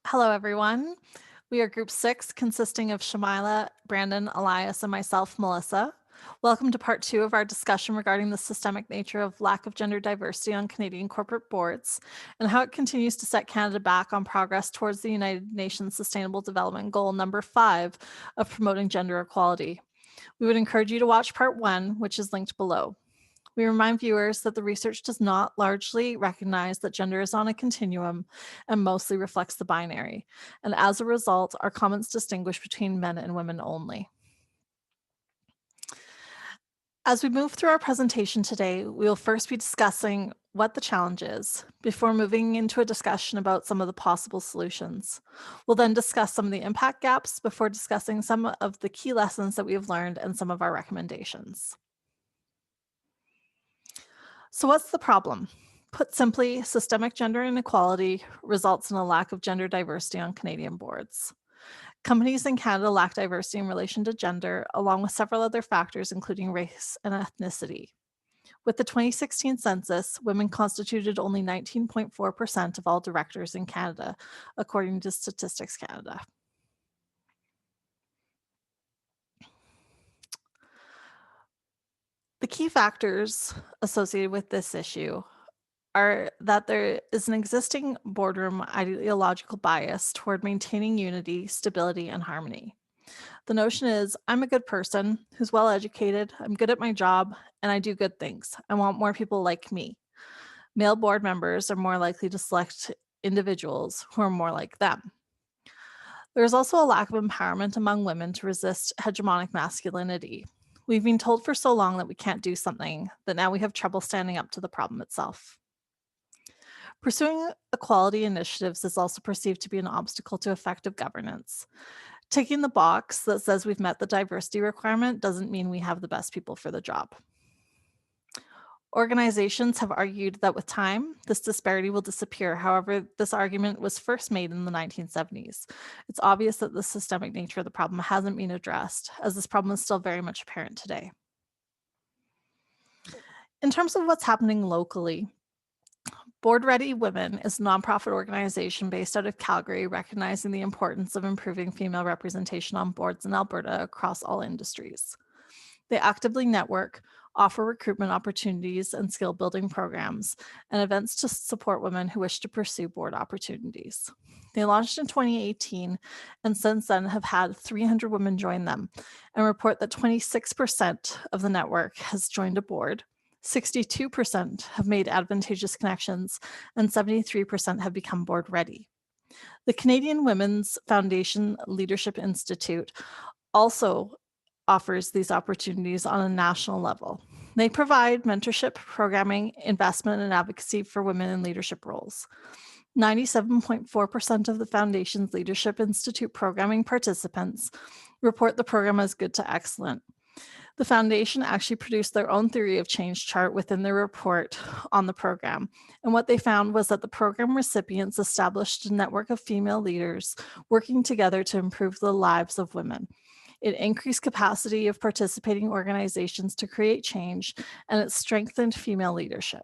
Hello, everyone. We are group 6, consisting of Shamila, Brandon, Elias, and myself, Melissa. Welcome to part 2 of our discussion regarding the systemic nature of lack of gender diversity on Canadian corporate boards and how it continues to set Canada back on progress towards the United Nations Sustainable Development Goal number 5 of promoting gender equality. We would encourage you to watch part 1, which is linked below. We remind viewers that the research does not largely recognize that gender is on a continuum and mostly reflects the binary. And as a result, our comments distinguish between men and women only. As we move through our presentation today, we will first be discussing what the challenge is before moving into a discussion about some of the possible solutions. We'll then discuss some of the impact gaps before discussing some of the key lessons that we have learned and some of our recommendations. So what's the problem? Put simply, systemic gender inequality results in a lack of gender diversity on Canadian boards. Companies in Canada lack diversity in relation to gender, along with several other factors, including race and ethnicity. With the 2016 census, women constituted only 19.4% of all directors in Canada, according to Statistics Canada. The key factors associated with this issue are that there is an existing boardroom ideological bias toward maintaining unity, stability, and harmony. The notion is, I'm a good person who's well educated, I'm good at my job, and I do good things. I want more people like me. Male board members are more likely to select individuals who are more like them. There is also a lack of empowerment among women to resist hegemonic masculinity. We've been told for so long that we can't do something that now we have trouble standing up to the problem itself. Pursuing equality initiatives is also perceived to be an obstacle to effective governance. Ticking the box that says we've met the diversity requirement doesn't mean we have the best people for the job. Organizations have argued that with time, this disparity will disappear. However, this argument was first made in the 1970s. It's obvious that the systemic nature of the problem hasn't been addressed, as this problem is still very much apparent today. In terms of what's happening locally, Board Ready Women is a nonprofit organization based out of Calgary, recognizing the importance of improving female representation on boards in Alberta across all industries. They actively network, offer recruitment opportunities and skill building programs, and events to support women who wish to pursue board opportunities. They launched in 2018 and since then have had 300 women join them and report that 26% of the network has joined a board. 62% have made advantageous connections, and 73% have become board ready. The Canadian Women's Foundation Leadership Institute also offers these opportunities on a national level. They provide mentorship, programming, investment, and advocacy for women in leadership roles. 97.4% of the Foundation's Leadership Institute programming participants report the program as good to excellent. The Foundation actually produced their own theory of change chart within their report on the program. And what they found was that the program recipients established a network of female leaders working together to improve the lives of women. It increased capacity of participating organizations to create change, and it strengthened female leadership.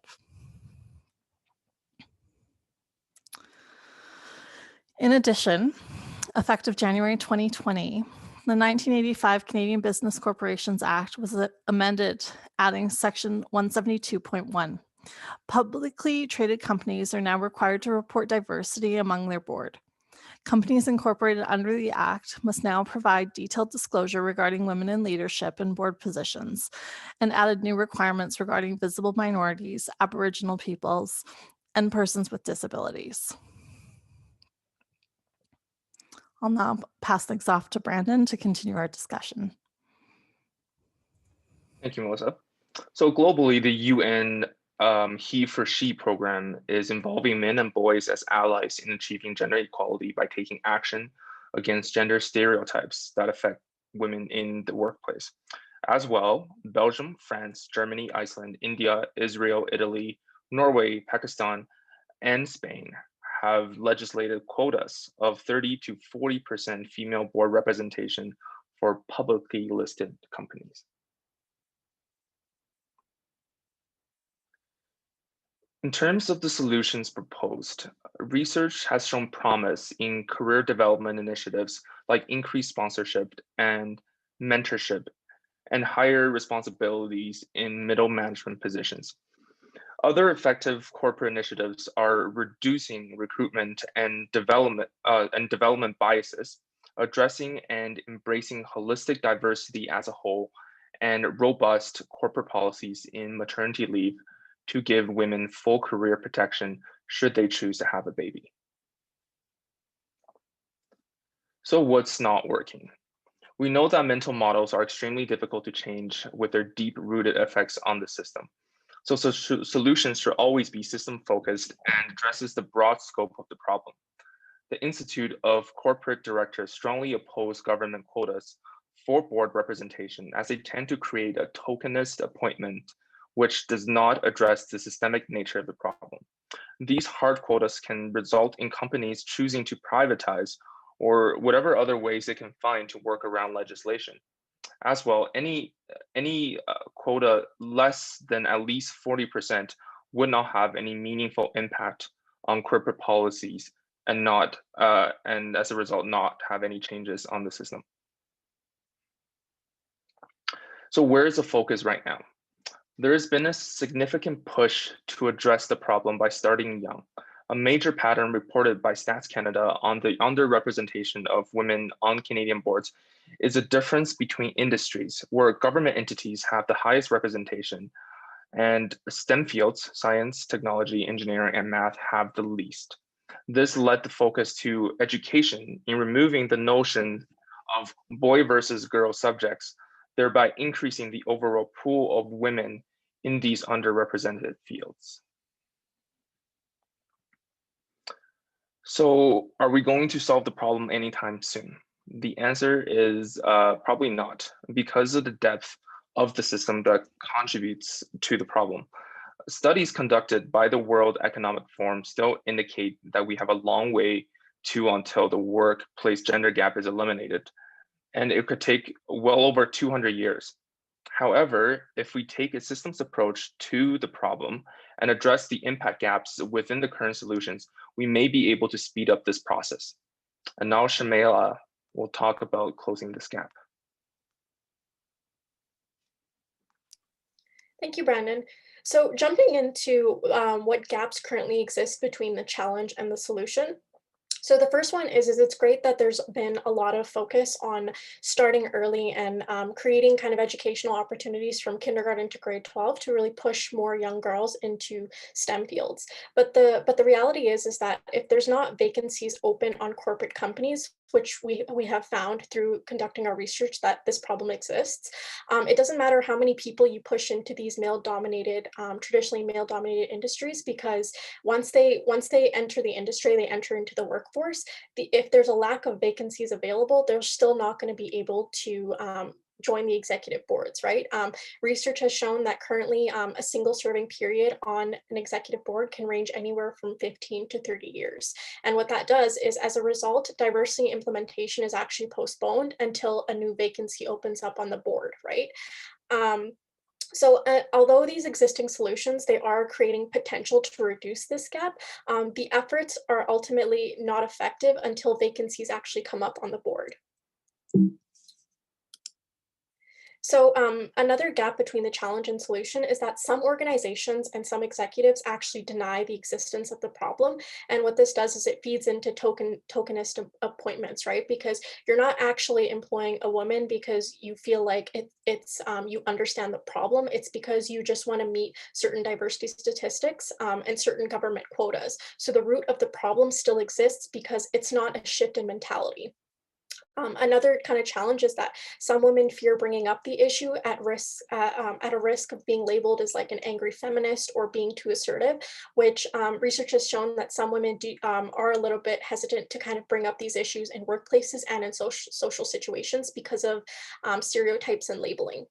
In addition, effective January 2020, the 1985 Canadian Business Corporations Act was amended, adding Section 172.1. Publicly traded companies are now required to report diversity among their board. Companies incorporated under the Act must now provide detailed disclosure regarding women in leadership and board positions, and added new requirements regarding visible minorities, Aboriginal peoples, and persons with disabilities. I'll now pass things off to Brandon to continue our discussion. Thank you, Melissa. So globally, the UN HeForShe program is involving men and boys as allies in achieving gender equality by taking action against gender stereotypes that affect women in the workplace. As well, Belgium, France, Germany, Iceland, India, Israel, Italy, Norway, Pakistan, and Spain have legislated quotas of 30 to 40% female board representation for publicly listed companies. In terms of the solutions proposed, research has shown promise in career development initiatives like increased sponsorship and mentorship and higher responsibilities in middle management positions. Other effective corporate initiatives are reducing recruitment and development biases, addressing and embracing holistic diversity as a whole, and robust corporate policies in maternity leave to give women full career protection should they choose to have a baby. So what's not working? We know that mental models are extremely difficult to change with their deep-rooted effects on the system. So solutions should always be system-focused and addresses the broad scope of the problem. The Institute of Corporate Directors strongly oppose government quotas for board representation as they tend to create a tokenist appointment which does not address the systemic nature of the problem. These hard quotas can result in companies choosing to privatize or whatever other ways they can find to work around legislation. As well, any quota less than at least 40% would not have any meaningful impact on corporate policies and and as a result, not have any changes on the system. So where is the focus right now? There has been a significant push to address the problem by starting young. A major pattern reported by Stats Canada on the underrepresentation of women on Canadian boards is a difference between industries where government entities have the highest representation and STEM fields, science, technology, engineering, and math have the least. This led the focus to education in removing the notion of boy versus girl subjects, thereby increasing the overall pool of women in these underrepresented fields. So are we going to solve the problem anytime soon? The answer is probably not, because of the depth of the system that contributes to the problem. Studies conducted by the World Economic Forum still indicate that we have a long way to until the workplace gender gap is eliminated, and it could take well over 200 years. However, if we take a systems approach to the problem and address the impact gaps within the current solutions, we may be able to speed up this process. And now Shamela will talk about closing this gap. Thank you, Brandon. So jumping into what gaps currently exist between the challenge and the solution. So the first one is it's great that there's been a lot of focus on starting early and creating kind of educational opportunities from kindergarten to grade 12 to really push more young girls into STEM fields. But the reality is that if there's not vacancies open on corporate companies, which we have found through conducting our research that this problem exists. It doesn't matter how many people you push into these traditionally male-dominated industries, because once they enter the industry, they enter into the workforce. If there's a lack of vacancies available, they're still not going to be able to join the executive boards, right? Research has shown that currently a single serving period on an executive board can range anywhere from 15 to 30 years. And what that does is, as a result, diversity implementation is actually postponed until a new vacancy opens up on the board, right? So although these existing solutions, they are creating potential to reduce this gap, the efforts are ultimately not effective until vacancies actually come up on the board. So another gap between the challenge and solution is that some organizations and some executives actually deny the existence of the problem. And what this does is it feeds into tokenist appointments, right? Because you're not actually employing a woman because you feel like you understand the problem. It's because you just want to meet certain diversity statistics and certain government quotas. So the root of the problem still exists because it's not a shift in mentality. Another kind of challenge is that some women fear bringing up the issue at a risk of being labeled as like an angry feminist or being too assertive, which research has shown that some women are a little bit hesitant to kind of bring up these issues in workplaces and in social situations because of stereotypes and labeling.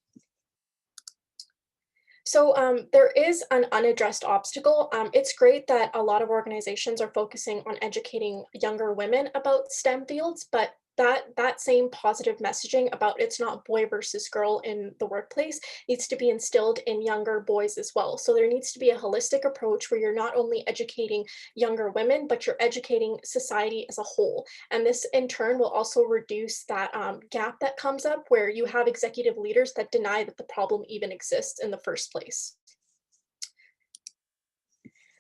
So there is an unaddressed obstacle. It's great that a lot of organizations are focusing on educating younger women about STEM fields, but that same positive messaging about it's not boy versus girl in the workplace needs to be instilled in younger boys as well. So there needs to be a holistic approach where you're not only educating younger women, but you're educating society as a whole. And this in turn will also reduce that gap that comes up where you have executive leaders that deny that the problem even exists in the first place.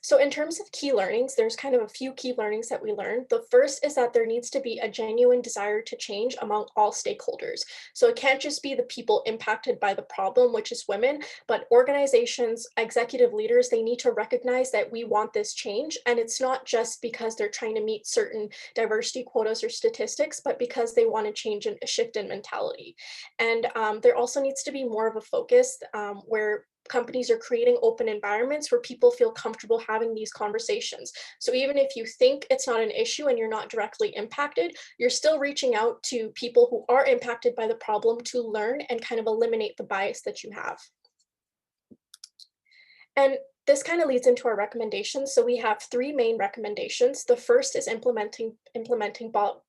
So in terms of key learnings, there's kind of a few key learnings that we learned. The first is that there needs to be a genuine desire to change among all stakeholders. So it can't just be the people impacted by the problem, which is women, but organizations, executive leaders, they need to recognize that we want this change. And it's not just because they're trying to meet certain diversity quotas or statistics, but because they want to change a shift in mentality. And there also needs to be more of a focus where companies are creating open environments where people feel comfortable having these conversations. So even if you think it's not an issue and you're not directly impacted, you're still reaching out to people who are impacted by the problem to learn and kind of eliminate the bias that you have. And this kind of leads into our recommendations. So we have three main recommendations. The first is implementing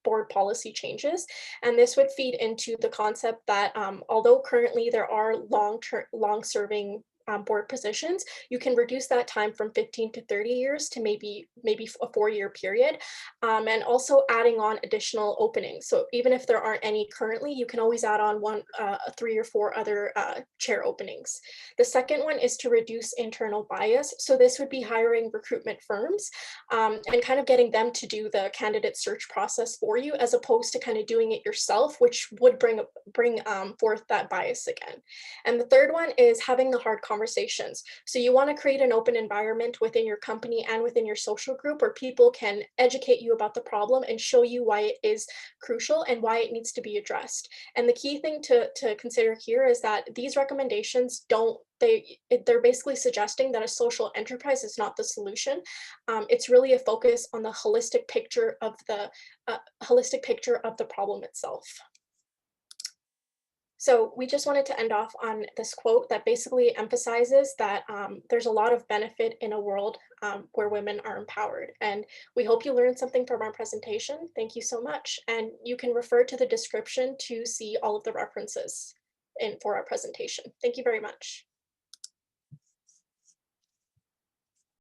board policy changes. And this would feed into the concept that although currently there are long-serving board positions, you can reduce that time from 15 to 30 years to maybe a 4-year period, and also adding on additional openings. So even if there aren't any currently, you can always add on 3 or 4 other chair openings. The second one is to reduce internal bias. So this would be hiring recruitment firms and kind of getting them to do the candidate search process for you, as opposed to kind of doing it yourself, which would bring forth that bias again. And the third one is having the hard conversations. So you want to create an open environment within your company and within your social group where people can educate you about the problem and show you why it is crucial and why it needs to be addressed. And the key thing to consider here is that these recommendations they're basically suggesting that a social enterprise is not the solution. It's really a focus on the holistic picture of the problem itself. So we just wanted to end off on this quote that basically emphasizes that there's a lot of benefit in a world where women are empowered. And we hope you learned something from our presentation. Thank you so much. And you can refer to the description to see all of the references for our presentation. Thank you very much.